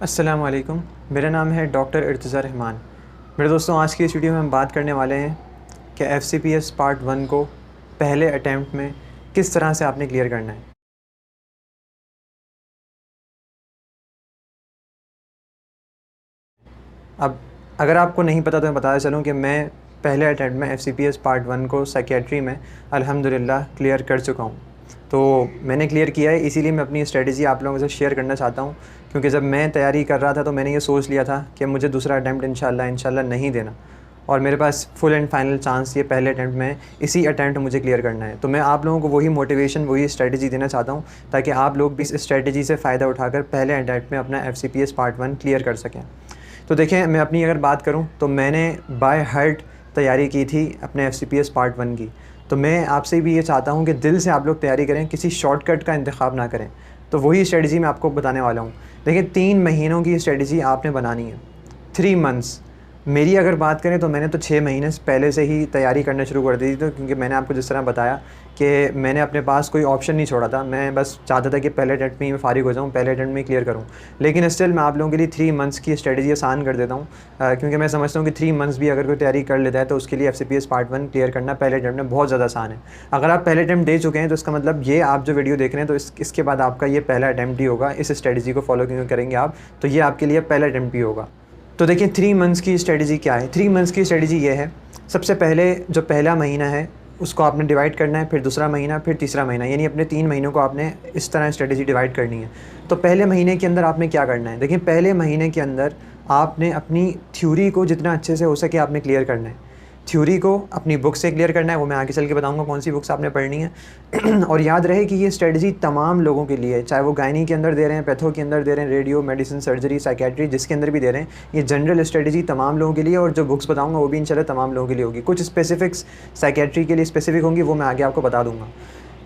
अस्सलामु अलैकुम। मेरा नाम है डॉक्टर इर्तज़ा रहमान। मेरे दोस्तों, आज की इस वीडियो में हम बात करने वाले हैं कि एफसीपीएस पार्ट 1 को पहले अटैम्प्ट में किस तरह से आपने क्लियर करना है। अब अगर आपको नहीं पता तो मैं बताता चलूँ कि मैं पहले अटैम्प्ट में एफसीपीएस पार्ट 1 को साइकियाट्री में अल्हम्दुलिल्लाह क्लियर कर चुका हूँ। तो मैंने क्लियर किया है, इसीलिए मैं अपनी स्ट्रेटजी आप लोगों से शेयर करना चाहता हूँ, क्योंकि जब मैं तैयारी कर रहा था तो मैंने ये सोच लिया था कि मुझे दूसरा अटैम्प्ट इंशाल्लाह नहीं देना, और मेरे पास फुल एंड फाइनल चांस ये पहले अटैम्प्ट में इसी अटैम्प्ट मुझे क्लियर करना है। तो मैं आप लोगों को वही मोटिवेशन, वही स्ट्रेटजी देना चाहता हूँ ताकि आप लोग भी इस स्ट्रेटजी से फ़ायदा उठाकर पहले अटैम्प्ट में अपना एफसीपीएस पार्ट 1 क्लियर कर सकें। तो देखें, मैं अपनी अगर बात करूं तो मैंने बाय हार्ट तैयारी की थी अपने एफसीपीएस पार्ट 1 की। तो मैं आपसे भी ये चाहता हूं कि दिल से आप लोग तैयारी करें, किसी शॉर्टकट का इंतखाब ना करें। तो वही स्ट्रेटजी मैं आपको बताने वाला हूं। देखिए, 3 महीनों की स्ट्रेटजी आपने बनानी है, 3 मंथ्स। मेरी अगर बात करें तो मैंने तो 6 महीने से पहले से ही तैयारी करना शुरू कर दी थी, तो क्योंकि मैंने आपको जिस तरह बताया कि मैंने अपने पास कोई ऑप्शन नहीं छोड़ा था। मैं बस चाहता था कि पहले अटेम्प्ट में ही मैं फ़ारिग हो जाऊँ, पहले अटेम्प्ट में ही क्लियर करूँ। लेकिन स्टिल मैं आप लोगों के लिए 3 मंथ्स की स्ट्रेटजी आसान कर देता हूँ, क्योंकि मैं समझता हूँ कि 3 मंथ्स भी अगर कोई तैयारी कर लेता है तो उसके लिए एफसीपीएस पार्ट 1 क्लियर करना पहले अटेम्प्ट में बहुत ज़्यादा आसान है। अगर आप पहले अटेम्प्ट दे चुके हैं तो इसका मतलब ये आप जो वीडियो देख रहे हैं तो इसके बाद आपका ये पहला अटेम्प्ट ही होगा। इस स्ट्रेटजी को फॉलो करेंगे आप तो ये आपके लिए पहला अटेम्प्ट ही होगा। तो देखिए, 3 मंथ्स की स्ट्रेटजी क्या है। 3 मंथ्स की स्ट्रेटजी ये है, सबसे पहले जो पहला महीना है उसको आपने डिवाइड करना है, फिर दूसरा महीना, फिर तीसरा महीना, यानी अपने 3 महीनों को आपने इस तरह स्ट्रेटजी डिवाइड करनी है। तो पहले महीने के अंदर आपने क्या करना है, देखिए, पहले महीने के अंदर आपने अपनी थ्योरी को जितना अच्छे से हो सके आपने क्लियर करना है। थ्योरी को अपनी बुक से क्लियर करना है, वो मैं आगे चल के बताऊंगा कौन सी बुक्स आपने पढ़नी है। और याद रहे कि ये स्ट्रेटजी तमाम लोगों के लिए है, चाहे वो गायनी के अंदर दे रहे हैं, पैथो के अंदर दे रहे हैं, रेडियो, मेडिसिन, सर्जरी, साइकेट्री, जिसके अंदर भी दे रहे हैं। ये जनरल स्ट्रेटजी तमाम लोगों के लिए, और जो बुक्स बताऊंगा वो भी इंशाल्लाह तमाम लोगों के लिए होगी। कुछ स्पेसिफिक्स साइकेट्री के लिए स्पेसिफिक होंगी, वो मैं आगे आपको बता दूँगा।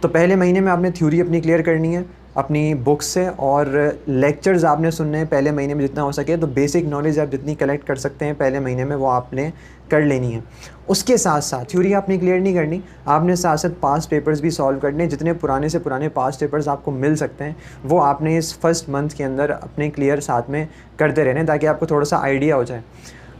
तो पहले महीने में आपने थ्योरी अपनी क्लियर करनी है अपनी बुक्स से, और लेक्चर्स आपने सुनने हैं पहले महीने में जितना हो सके। तो बेसिक नॉलेज आप जितनी कलेक्ट कर सकते हैं पहले महीने में वो आपने कर लेनी है। उसके साथ साथ थ्योरी आपने क्लियर नहीं करनी, आपने साथ साथ पास्ट पेपर्स भी सॉल्व करने। जितने पुराने से पुराने पास्ट पेपर्स आपको मिल सकते हैं वो आपने इस फर्स्ट मंथ के अंदर अपने क्लियर साथ में करते रहने, ताकि आपको थोड़ा सा आइडिया हो जाए।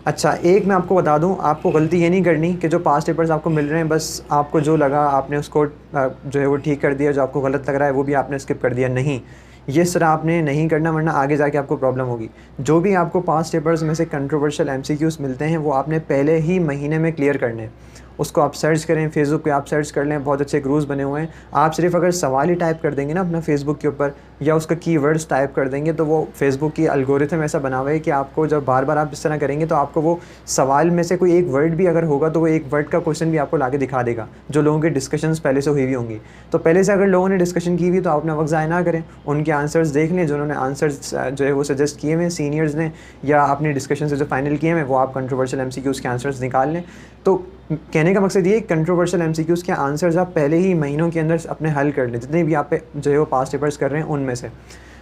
अच्छा, एक मैं आपको बता दूं, आपको गलती ये नहीं करनी कि जो पास्ट पेपर्स आपको मिल रहे हैं बस आपको जो लगा आपने उसको जो है वो ठीक कर दिया, जो आपको गलत लग रहा है वो भी आपने स्किप कर दिया। नहीं, ये तरह आपने नहीं करना, वरना आगे जाके आपको प्रॉब्लम होगी। जो भी आपको पास्ट पेपर्स में से कंट्रोवर्शियल एमसीक्यूज़ मिलते हैं वो आपने पहले ही महीने में क्लियर करने हैं। उसको आप सर्च करें, फेसबुक पे आप सर्च कर लें, बहुत अच्छे ग्रूप्स बने हुए हैं। आप सिर्फ अगर सवाल ही टाइप कर देंगे ना अपना फेसबुक के ऊपर, या उसका कीवर्ड्स टाइप कर देंगे, तो वो फेसबुक की एल्गोरिथम ऐसा बना हुआ है कि आपको जब बार बार आप इस तरह करेंगे तो आपको वो सवाल में से कोई एक वर्ड भी अगर होगा तो वो एक वर्ड का क्वेश्चन भी आपको लाके दिखा देगा, जो लोगों की डिस्कशंस पहले से हुई हुई होंगी। तो पहले से अगर लोगों ने डिस्कशन की हुई तो आप अपना वक्त ज़ाया ना करें, उनके आंसर्स देख लें, जो उन्होंने आंसर्स जो है वो सजेस्ट किए हुए सीनियर्स ने या अपनी डिस्कशन से जो फाइनल किए हैं वो आप कंट्रोवर्शियल एमसीक्यूज़ के आंसर्स निकाल लें। तो कहने का मकसद ये, कंट्रोवर्शियल एमसीक्यूज़ के आंसर्स आप पहले ही महीनों के अंदर अपने हल कर लें, जितने भी आप पे जो है वो पास्ट पेपर्स कर रहे हैं उनमें से।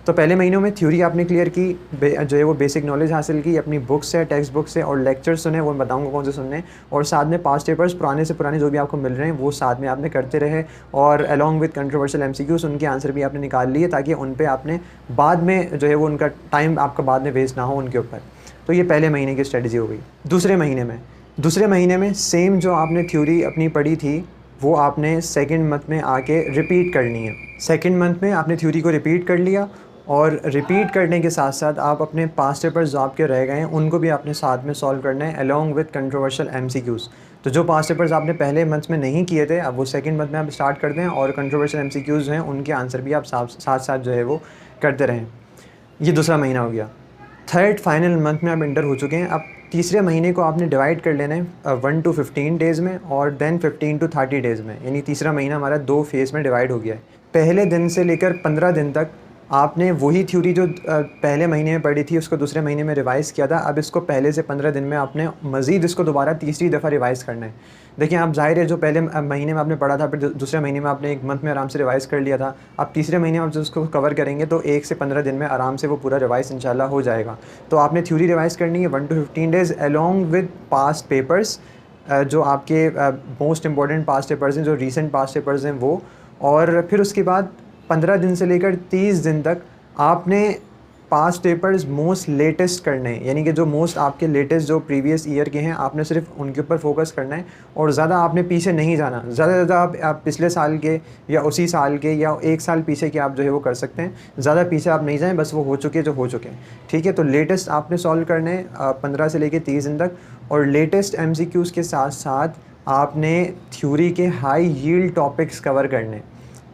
तो पहले महीनों में थ्योरी आपने क्लियर की, जो है वो बेसिक नॉलेज हासिल की अपनी बुक से, टेक्स्ट बुक से, और लेक्चर सुने, वो बताऊंगा कौन से सुनने, और साथ में पास्ट पेपर्स पुराने से पुराने जो भी आपको मिल रहे हैं वो साथ में आपने करते रहे, और अलॉन्ग विद कंट्रोवर्शियल एमसीक्यूज़ उनके आंसर भी आपने निकाल लिए, ताकि उन पर आपने बाद में जो है वो उनका टाइम आपका बाद में वेस्ट ना हो उनके ऊपर। तो ये पहले महीने की स्ट्रेटजी हो गई। दूसरे महीने में सेम जो आपने थ्योरी अपनी पढ़ी थी वो आपने सेकंड मंथ में आके रिपीट करनी है। सेकंड मंथ में आपने थ्योरी को रिपीट कर लिया, और रिपीट करने के साथ साथ आप अपने पास्ट पेपर्स जो आपके रह गए हैं उनको भी आपने साथ में सॉल्व करना है अलॉन्ग विद कंट्रोवर्शियल एमसीक्यूज़। तो जो पास्ट पेपर्स आपने पहले मंथ में नहीं किए थे अब वो सेकंड मंथ में आप स्टार्ट कर दें, और कंट्रोवर्शियल एमसीक्यूज़ हैं उनके आंसर भी आप साथ साथ जो है वो करते रहें। ये दूसरा महीना हो गया। थर्ड फाइनल मंथ में आप इंटर हो चुके हैं। अब तीसरे महीने को आपने डिवाइड कर लेना है 1 to 15 डेज़ में, और देन 15 to 30 डेज़ में, यानी तीसरा महीना हमारा 2 फेज़ में डिवाइड हो गया है। पहले दिन से लेकर 15 दिन तक आपने वही थ्योरी जो पहले महीने में पढ़ी थी उसको दूसरे महीने में रिवाइज़ किया था। अब इसको पहले से 15 दिन में आपने मज़ीद इसको दोबारा तीसरी दफ़ा रिवाइज़ करना है। देखिए, आप ज़ाहिर है जो पहले महीने में आपने पढ़ा था फिर दूसरे महीने में आपने एक मंथ में आराम से रिवाइज़ कर लिया था, अब तीसरे महीने में आप जो उसको कवर करेंगे तो 1 से 15 दिन में आराम से वो पूरा रिवाइज़ इंशाल्लाह हो जाएगा। तो आपने थ्योरी रिवाइज़ करनी है 1 to 15 days along with past papers, जो आपके मोस्ट इंपॉर्टेंट पास्ट पेपर्स हैं, जो रीसेंट पास्ट पेपर्स हैं वो। और फिर उसके बाद 15 दिन से लेकर 30 दिन तक आपने पास्ट पेपर्स मोस्ट लेटेस्ट करने हैं, यानी कि जो मोस्ट आपके लेटेस्ट जो प्रीवियस ईयर के हैं आपने सिर्फ उनके ऊपर फोकस करना है और ज़्यादा आपने पीछे नहीं जाना। ज़्यादा से ज़्यादा आप पिछले साल के या उसी साल के या एक साल पीछे के आप जो है वो कर सकते हैं, ज़्यादा पीछे आप नहीं जाएँ, बस वो हो चुके जो हो चुके हैं, ठीक है। तो लेटेस्ट आपने सॉल्व करने हैं 15 से लेकर 30 दिन तक, और लेटेस्ट MCQs के साथ साथ आपने थ्योरी के हाई यील्ड टॉपिक्स कवर करने,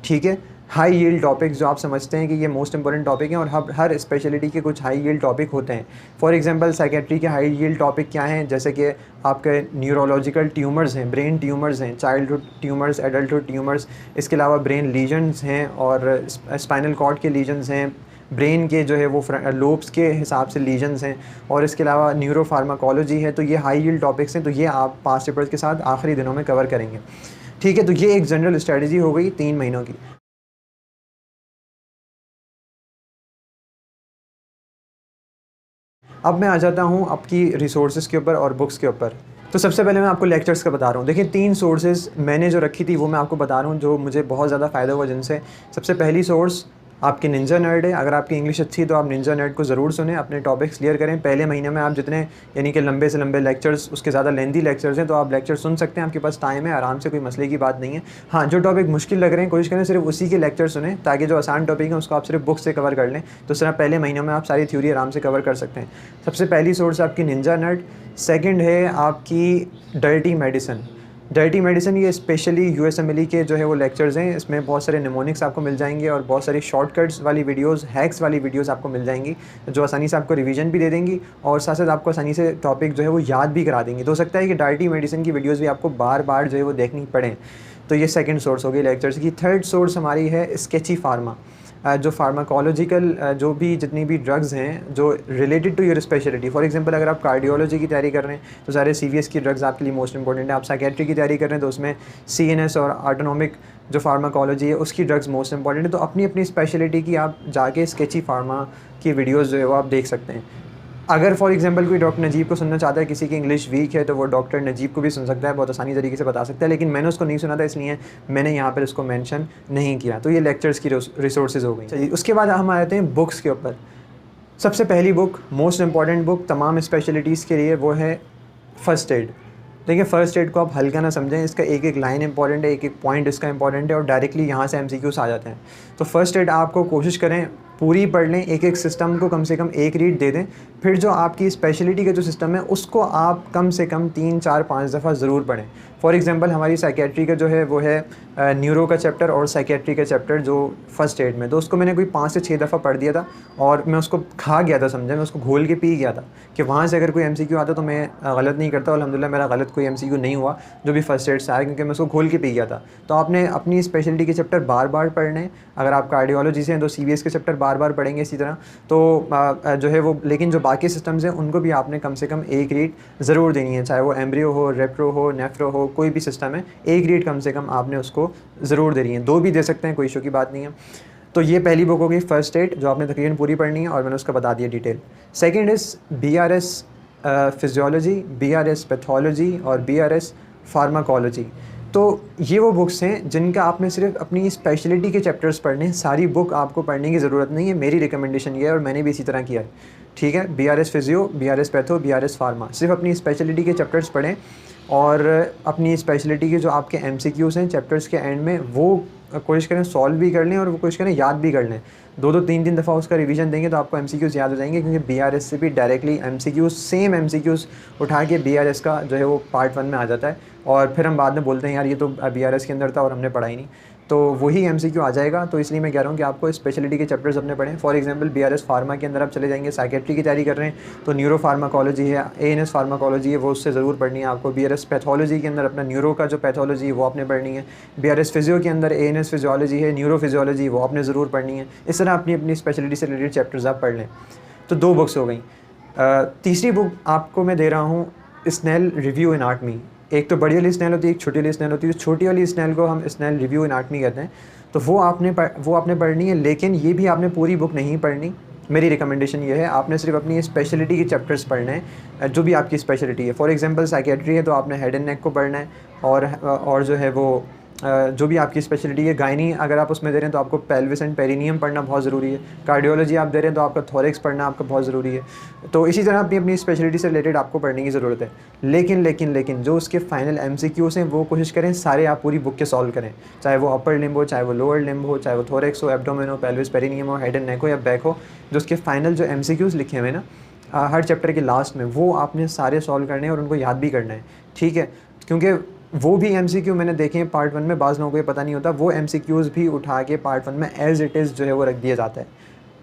ठीक है। हाई यील्ड टॉपिक्स जो आप समझते हैं कि ये मोस्ट इंपॉर्टेंट टॉपिक हैं, और हर स्पेशलिटी के कुछ हाई यील्ड टॉपिक होते हैं। फॉर एग्जांपल साइकेट्री के हाई यील्ड टॉपिक क्या हैं, जैसे कि आपके न्यूरोलॉजिकल ट्यूमर्स हैं, ब्रेन ट्यूमर्स हैं, चाइल्डहुड ट्यूमर्स, एडल्टहुड ट्यूमर्स, इसके अलावा ब्रेन लीजन्स हैं और स्पाइनल कॉर्ड के लीजन्स हैं, ब्रेन के जो है वो लोब्स के हिसाब से लीजन्स हैं, और इसके अलावा न्यूरो फार्माकोलॉजी है। तो ये हाई यील्ड टॉपिक्स हैं, तो ये आप पास्ट पेपर्स के साथ आखिरी दिनों में कवर करेंगे, ठीक है। तो ये एक जनरल स्ट्रेटजी हो गई 3 महीनों की। अब मैं आ जाता हूँ आपकी रिसोर्सेज़ के ऊपर और बुक्स के ऊपर। तो सबसे पहले मैं आपको लेक्चर्स का बता रहा हूँ। देखिए 3 सोर्सेज़ मैंने जो रखी थी वो मैं आपको बता रहा हूँ, जो मुझे बहुत ज़्यादा फ़ायदा हुआ जिनसे। सबसे पहली सोर्स आपकी निंजा नर्ड है। अगर आपकी इंग्लिश अच्छी है तो आप निंजा नर्ड को ज़रूर सुनें, अपने टॉपिक्स क्लियर करें। पहले महीने में आप जितने यानी कि लंबे से लंबे लेक्चर्स, उसके ज़्यादा लेंदी लेक्चर्स हैं, तो आप लेक्चर सुन सकते हैं, आपके पास टाइम है, आराम से, कोई मसले की बात नहीं है। हाँ, जो टॉपिक मुश्किल लग रहे हैं कोशिश करें सिर्फ उसी के लेक्चर सुनें, ताकि जो आसान टॉपिक है उसको आप सिर्फ बुक से कवर कर लें। तो सिर्फ पहले महीनों में आप सारी थ्योरी आराम से कवर कर सकते हैं। सबसे पहली सोर्स आपकी निंजा नर्ड। सेकेंड है आपकी डर्टी मेडिसिन। डर्टी मेडिसिन ये स्पेशली USMLE के जो है वो लेक्चर्स हैं। इसमें बहुत सारे निमोनिक्स आपको मिल जाएंगे और बहुत सारी शॉर्टकट्स वाली वीडियोस, हैक्स वाली वीडियोस आपको मिल जाएंगी, जो आसानी से आपको रिवीजन भी दे देंगी और साथ साथ आपको आसानी से टॉपिक जो है वो याद भी करा देंगी। तो हो सकता है कि डर्टी मेडिसिन की वीडियोज़ भी आपको बार बार जो है वो देखनी पड़े। तो ये सेकेंड सोर्स हो गई लेक्चर्स की। थर्ड सोर्स हमारी है स्केची फार्मा। जो फार्माकोलॉजिकल जो भी जितनी भी ड्रग्स हैं जो related to your speciality. For example अगर आप कार्डियोलॉजी की तैयारी कर रहे हैं तो सारे CVS की ड्रग्स आपके लिए मोस्ट इंपॉर्टेंट है। आप साइकेट्री की तैयारी कर रहे हैं तो उसमें CNS और ऑटोनॉमिक जो फार्माकोलॉजी है उसकी ड्रग्स मोस्ट इंपॉर्टेंट है। तो अपनी अपनी स्पेशलिटी की आप जाके स्केची फार्मा की वीडियोज़ जो है वो आप देख सकते हैं। अगर फॉर एग्जांपल कोई डॉक्टर नजीब को सुनना चाहता है, किसी की इंग्लिश वीक है, तो वो डॉक्टर नजीब को भी सुन सकता है, बहुत आसानी तरीके से बता सकता है। लेकिन मैंने उसको नहीं सुना था, इसलिए मैंने यहाँ पर इसको मेंशन नहीं किया। तो ये लेक्चर्स की रिसोर्सेज हो गई। चलिए उसके बाद हम आते हैं बुक्स के ऊपर। सबसे पहली बुक, मोस्ट इंपॉर्टेंट बुक तमाम स्पेशलिटीज़ के लिए, वो है फर्स्ट एड। देखिए फ़र्स्ट एड को आप हल्का ना समझें, इसका एक एक लाइन इंपॉर्टेंट है, एक एक पॉइंट इसका इंपॉर्टेंट है और डायरेक्टली यहाँ से MCQs आ जाते हैं। तो फर्स्ट एड आपको कोशिश करें पूरी पढ़ लें, एक एक सिस्टम को कम से कम एक रीड दे दें। फिर जो आपकी स्पेशलिटी का जो सिस्टम है उसको आप कम से कम 3, 4, 5 दफ़ा ज़रूर पढ़ें। फॉर एग्जांपल हमारी साइकेट्री का जो है वो है न्यूरो का चैप्टर और साइकेट्री का चैप्टर जो फर्स्ट एड में, तो उसको मैंने कोई 5 से 6 दफ़ा पढ़ दिया था और मैं उसको खा गया था, समझा, मैं उसको घोल के पी गया था कि वहाँ से अगर कोई MCQ आता तो मैं गलत नहीं करता। और अल्हम्दुलिल्लाह मेरा गलत कोई MCQ नहीं हुआ जो भी फर्स्ट एड से आया, क्योंकि मैं उसको घोल के पी गया था। तो आपने अपनी स्पेशलिटी के चैप्टर बार बार पढ़ने। अगर आप कार्डियोलॉजी से हैं तो CVS के चैप्टर बार बार पढ़ेंगे इसी तरह। तो जो है वो, लेकिन जो बाकी सिस्टम्स हैं उनको भी आपने कम से कम एक रीड ज़रूर देनी है, चाहे वो एम्ब्रियो हो, रेप्रो हो, नेफ्रो हो, कोई भी सिस्टम है, एक रीड कम से कम आपने उसको ज़रूर देनी है। 2 भी दे सकते हैं, कोई इशू की बात नहीं है। तो ये पहली बुक हो गई फर्स्ट एड, जो आपने तकरीबन पूरी पढ़नी है और मैंने उसका बता दिया detail. Second is BRS physiology, BRS pathology और BRS फार्माकोलॉजी। तो ये वो बुक्स हैं जिनका आपने सिर्फ अपनी स्पेशलिटी के चैप्टर्स पढ़ने हैं, सारी बुक आपको पढ़ने की ज़रूरत नहीं है। मेरी रिकमेंडेशन ये है और मैंने भी इसी तरह किया है, ठीक है। BRS physio, BRS patho, BRS pharma, सिर्फ अपनी स्पेशलिटी के चैप्टर्स पढ़ें और अपनी स्पेशलिटी के जो आपके MCQs हैं चैप्टर्स के एंड में वो कोशिश करें सॉल्व भी कर लें और वो कोशिश करें याद भी कर लें। 2-2, 3-3 दफ़ा उसका रिवीजन देंगे तो आपको MCQs याद हो जाएंगे, क्योंकि BRS से भी डायरेक्टली MCQs, सेम MCQs उठा के BRS का जो है वो पार्ट 1 में आ जाता है और फिर हम बाद में बोलते हैं यार ये तो BRS के अंदर था और हमने पढ़ा ही नहीं, तो वही MCQ आ जाएगा। तो इसलिए मैं कह रहा हूँ कि आपको स्पेशलिटी के चैप्टर्स अपने पढ़ें। फॉर एग्जांपल BRS फार्मा के अंदर आप चले जाएंगे, साइकेट्री की तैयारी कर रहे हैं तो न्यूरो फार्माकोलॉजी है, ANS फार्माकोलॉजी है, वो उससे ज़रूर पढ़नी है आपको। BRS पैथोलॉजी के अंदर अपना न्यूरो का जो पैथोलॉजी है वो आपने पढ़नी है। BRS फिजियो के अंदर ANS फिजियोलॉजी है, न्यूरो फिजियोलॉजी, वो आपने ज़रूर पढ़नी है। इस तरह अपनी अपनी स्पेशलिटी से रिलेटेड चैप्टर्स आप पढ़ लें। तो 2 बुक्स हो गई। तीसरी बुक आपको मैं दे रहा हूँ स्नेल रिव्यू इन एनाटॉमी। एक तो बड़ी वाली स्नेल होती है, एक छोटी वाली स्नेल होती है। छोटी वाली स्नेल को हम स्नेल रिव्यू इन एनाटॉमी कहते हैं। तो वो आपने पढ़नी है, लेकिन ये भी आपने पूरी बुक नहीं पढ़नी। मेरी रिकमेंडेशन ये है, आपने सिर्फ अपनी स्पेशलिटी के चैप्टर्स पढ़ने हैं जो भी आपकी स्पेशलिटी है। फॉर एग्जांपल साइकेट्री है तो आपने हेड एंड नेक को पढ़ना है और जो है वो जो भी आपकी स्पेशलिटी है, गायनी अगर आप उसमें दे रहे हैं तो आपको पेल्विस एंड पेरिनियम पढ़ना बहुत ज़रूरी है। कार्डियोलॉजी आप दे रहे हैं तो आपका थोरेक्स पढ़ना आपका बहुत ज़रूरी है। तो इसी तरह अपनी अपनी स्पेशलिटी से रिलेटेड आपको पढ़ने की ज़रूरत है। लेकिन जो उसके फाइनल MCQs हैं वो कोशिश करें सारे आप पूरी बुक के सॉल्व करें, चाहे वो अपर लिम्ब हो, चाहे वो लोअर लिम्ब हो, चाहे वो थोरेक्स हो, एब्डोमेन हो, पेल्विस पेरिनियम हो, हेड एंड नेक हो या बैक हो। जो उसके फाइनल जो MCQs लिखे हुए हैं ना हर चैप्टर के लास्ट में, वो आपने सारे सॉल्व करने हैं और उनको याद भी करना है, ठीक है। क्योंकि वो भी MCQ मैंने देखे हैं पार्ट 1 में, बाज़ लोगों को ये पता नहीं होता, वो MCQs भी उठा के पार्ट 1 में एज़ इट इज़ जो है वो रख दिया जाता है।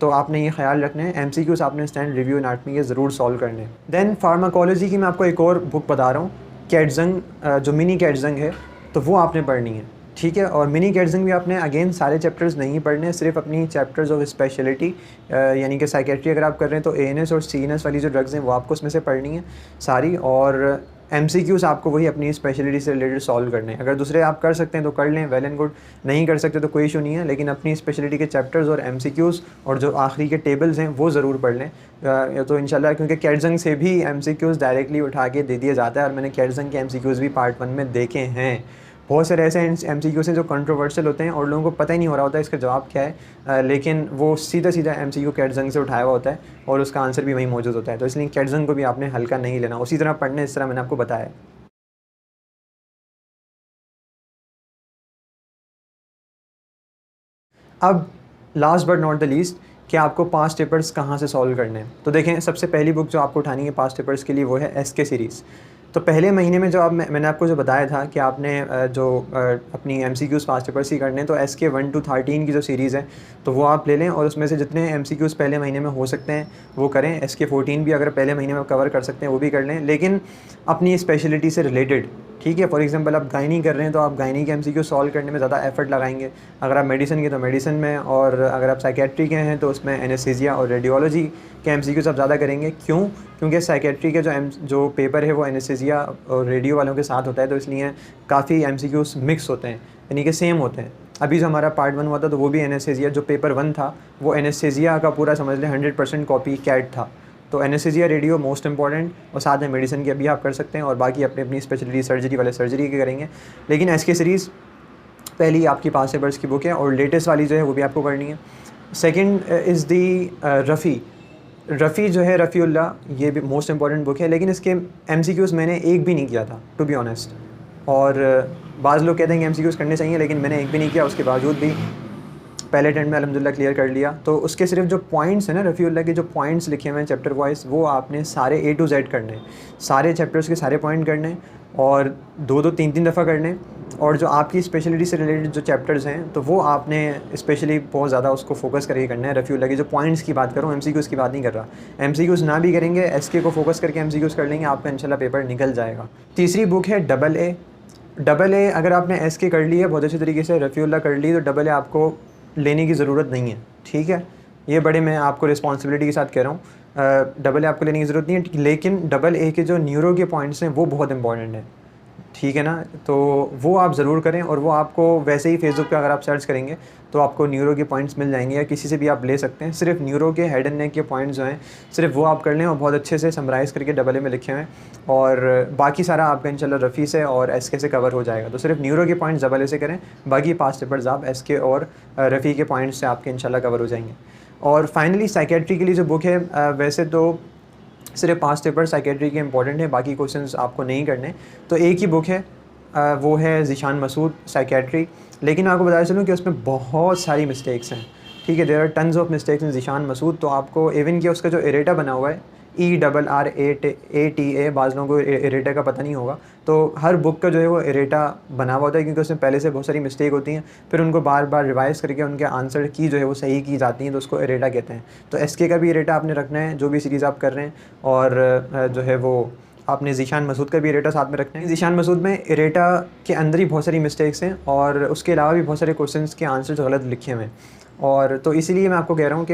तो आपने ये ख्याल रखना है, MCQs आपने स्टैंड रिव्यू एनाटमी के ज़रूर सॉल्व करने हैं। दैन फार्माकोलॉजी की मैं आपको एक और बुक बता रहा हूँ, कैटजंग, जो मिनी कैटजंग है, तो वो आपने पढ़नी है, ठीक है। और मिनी कैटजंग भी आपने अगेन सारे चैप्टर्स नहीं पढ़ने, सिर्फ अपनी चैप्टर्स ऑफ स्पेशलिटी यानी कि साइकेट्री अगर आप कर रहे हैं तो ANS और CNS वाली जो ड्रग्स हैं वो आपको उसमें से पढ़नी है सारी, और MCQs आपको वही अपनी स्पेशलिटी से रिलेटेड सॉल्व करने हैं। अगर दूसरे आप कर सकते हैं तो कर लें, वेल एंड गुड, नहीं कर सकते तो कोई इशू नहीं है, लेकिन अपनी स्पेशलिटी के चैप्टर्स और MCQs और जो आखिरी के टेबल्स हैं वो ज़रूर पढ़ लें। तो इंशाल्लाह, क्योंकि कैटजंग से भी MCQs डायरेक्टली उठा के दे दिया जाता है और मैंने कैटजंग के MCQs भी पार्ट 1 में देखे हैं। बहुत सारे ऐसे MCQs हैं जो कंट्रोवर्शियल होते हैं और लोगों को पता ही नहीं हो रहा होता है इसका जवाब क्या है, लेकिन वो सीधा MCQ कैटजंग से उठाया हुआ होता है और उसका आंसर भी वहीं मौजूद होता है। तो इसलिए कैटजंग को भी आपने हल्का नहीं लेना, उसी तरह पढ़ने इस तरह मैंने आपको बताया। अब last but not the least कि आपको पास्ट पेपर्स कहाँ से सॉल्व करने हैं। तो देखें, सबसे पहली बुक जो आपको उठानी है पास्ट पेपर्स के लिए वो है SK सीरीज़। तो पहले महीने में जो मैंने आपको जो बताया था कि आपने जो अपनी MCQs पास्ट पेपर्स ही करने हैं, तो SK 1 to 13 की जो सीरीज़ है तो वो आप ले लें और उसमें से जितने MCQs पहले महीने में हो सकते हैं वो करें। SK 14 भी अगर पहले महीने में कवर कर सकते हैं वो भी कर लें, लेकिन अपनी स्पेशलिटी से रिलेटेड, ठीक है। फॉर एग्जांपल आप गायनी कर रहे हैं तो आप गायनी के MCQ सॉल्व करने में ज़्यादा एफर्ट लगाएंगे। अगर आप मेडिसिन के तो मेडिसिन में, और अगर आप साइकेट्री के हैं तो उसमें एनेस्थीसिया और रेडियोलॉजी के MCQs आप ज़्यादा करेंगे। क्यों? क्योंकि साइकेट्री के जो पेपर है वो एनेस्थीसिया और रेडियो वालों के साथ होता है, तो इसलिए काफ़ी MCQs मिक्स होते हैं, यानी कि सेम होते हैं। अभी जो हमारा पार्ट 1 हुआ था तो वो भी एनेस्थीसिया, जो पेपर 1 था वो एनेस्थीसिया का पूरा समझ लें 100% कॉपी कैट था। तो एनेस्थीसिया रेडियो मोस्ट इंपॉर्टेंट, और साथ में मेडिसिन के भी आप कर सकते हैं, और बाकी अपनी अपनी स्पेशलिटी सर्जरी वाले सर्जरी के करेंगे। लेकिन SK सीरीज़ पहली आपकी पास पेपर्स की बुक है और लेटेस्ट वाली जो है वो भी आपको करनी है। सेकंड इज़ दी रफ़ी जो है रफ़ीउल्लाह, ये भी मोस्ट इंपॉर्टेंट बुक है, लेकिन इसके MCQs मैंने एक भी नहीं किया था टू बी ऑनेस्ट। और बाज़ लोग कहते हैं कि MCQs करने चाहिए, लेकिन मैंने एक भी नहीं किया, उसके बावजूद भी पहले अटेम्प्ट में अल्हम्दुलिल्लाह क्लियर कर लिया। तो उसके सिर्फ जो पॉइंट्स हैं ना, रफ़ीउल्लाह के जो पॉइंट्स लिखे हुए हैं चैप्टर वाइज, वो आपने सारे A to Z करने हैं, सारे चैप्टर्स के सारे पॉइंट करने हैं और 2-2 3-3 दफ़ा करने। और जो आपकी स्पेशलिटी से रिलेटेड जो चैप्टर्स हैं तो वो आपने स्पेशली बहुत ज़्यादा उसको फोकस करके करना है। रफ़ीउल्लाह की जो पॉइंट्स की बात करूँ, MCQs की बात नहीं कर रहा। MCQs ना भी करेंगे, SK को फोकस करके MCQs कर लेंगे, आपका इंशाल्लाह पेपर निकल जाएगा। तीसरी बुक है AA। अगर आपने SK कर ली है बहुत अच्छे तरीके से, रफ़ीउल्लाह कर ली, तो AA आपको लेने की ज़रूरत नहीं है, ठीक है। ये बड़े मैं आपको रिस्पॉन्सिबिलिटी के साथ कह रहा हूँ, AA आपको लेने की ज़रूरत नहीं है, लेकिन AA के जो न्यूरो के पॉइंट्स हैं वो बहुत इंपॉर्टेंट हैं, ठीक है ना। तो वो आप ज़रूर करें, और वो आपको वैसे ही फेसबुक पे अगर आप सर्च करेंगे तो आपको न्यूरो के पॉइंट्स मिल जाएंगे, या किसी से भी आप ले सकते हैं। सिर्फ न्यूरो के हेड एंड नेक के पॉइंट्स जो हैं सिर्फ वो आप कर लें, और बहुत अच्छे से समराइज़ करके AA में लिखे हुए हैं, और बाकी सारा आपका इंशाल्लाह रफ़ी से और SK से कवर हो जाएगा। तो सिर्फ न्यूरो के पॉइंट्स AA से करें, बाकी पास्ट पेपर्स आप SK और रफ़ी के पॉइंट्स से आपके इंशाल्लाह कवर हो जाएंगे। और फाइनली साइकेट्री के लिए जो बुक है, वैसे तो सिर्फ पास्ट पेपर साइकेट्री के इंपॉर्टेंट है, बाकी क्वेश्चंस आपको नहीं करने। तो एक ही बुक है, वो है ज़ीशान मसूद साइकेट्री। लेकिन आपको बताया चलूँ कि उसमें बहुत सारी मिस्टेक्स हैं, ठीक है। There are tons of mistakes in Zeeshan Masood. तो आपको इवन कि उसका जो इरेटा बना हुआ है ERRATA, बाज़ लोगों को इरेटा का पता नहीं होगा, तो हर बुक का जो है वो इरेटा बना हुआ होता है, क्योंकि उसमें पहले से बहुत सारी मिस्टेक होती हैं, फिर उनको बार बार रिवाइज़ करके उनके आंसर की जो है वो सही की जाती हैं, तो उसको इरेटा कहते हैं। तो SK का भी इरेटा आपने रखना है जो भी सीरीज़ आप कर रहे हैं, और जो है वो आपने ज़ीशान मसूद का भी इरेटा साथ में रखना है। ज़ीशान मसूद में इरेटा के अंदर ही बहुत सारी मिस्टेक्स हैं, और उसके अलावा भी बहुत सारे क्वेश्चंस के आंसर्स गलत लिखे हुए हैं। और तो इसीलिए मैं आपको कह रहा हूँ कि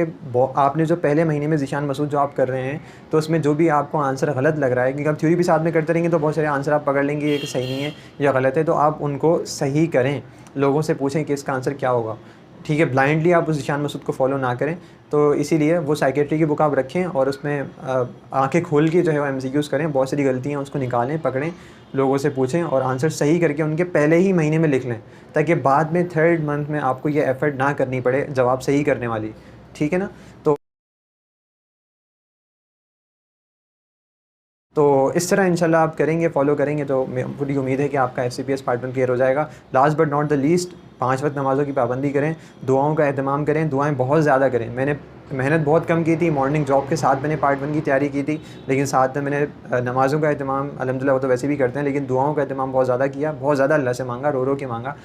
आपने जो पहले महीने में ज़ीशान मसूद जो आप कर रहे हैं, तो उसमें जो भी आपको आंसर गलत लग रहा है, क्योंकि आप थ्योरी भी साथ में करते रहेंगे तो बहुत सारे आंसर आप पकड़ लेंगे कि सही नहीं है या गलत है, तो आप उनको सही करें, लोगों से पूछें कि इसका आंसर क्या होगा, ठीक है, ब्लाइंडली आप उस ईशान मसूद को फॉलो ना करें। तो इसीलिए वो साइकेट्री की बुक आप रखें और उसमें आंखें खोल के जो है वो MCQs करें, बहुत सारी गलतियाँ उसको निकालें, पकड़ें, लोगों से पूछें और आंसर सही करके उनके पहले ही महीने में लिख लें, ताकि बाद में 3rd मंथ में आपको ये एफ़र्ट ना करनी पड़े जवाब सही करने वाली। ठीक है ना? तो इस तरह इंशाल्लाह आप करेंगे, फॉलो करेंगे तो पूरी उम्मीद है कि आपका FCPS पार्ट 1 क्लियर हो जाएगा। Last but not the least, 5 वक्त नमाज़ों की पाबंदी करें, दुआओं का एहतमाम करें, दुआएं बहुत ज़्यादा करें। मैंने मेहनत बहुत कम की थी, मॉर्निंग जॉब के साथ मैंने पार्ट 1 की तैयारी की थी, लेकिन साथ में मैंने नमाज़ों का एहतमाम अल्हम्दुलिल्लाह वो तो वैसे भी करते हैं, लेकिन दुआओं का एहतमाम बहुत ज़्यादा किया, बहुत ज़्यादा अल्लाह से मांगा, रो रो के मांगा,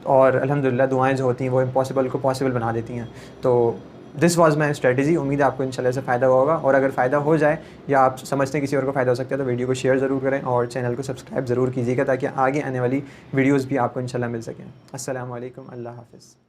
और अल्हम्दुलिल्लाह दुआएं जो होती हैं वो इम्पॉसिबल को पॉसिबल बना देती हैं। तो दिस वाज़ माई स्ट्रेटजी। उम्मीद है आपको इंशाल्लाह से फ़ायदा होगा, और अगर फ़ायदा हो जाए या आप समझते हैं किसी और को फ़ायदा हो सकता है तो वीडियो को शेयर ज़रूर करें और चैनल को सब्सक्राइब ज़रूर कीजिएगा, ताकि आगे आने वाली वीडियोज़ भी आपको इंशाल्लाह मिल सकें। अस्सलामु अलैकुम, अल्लाह हाफ़िज़।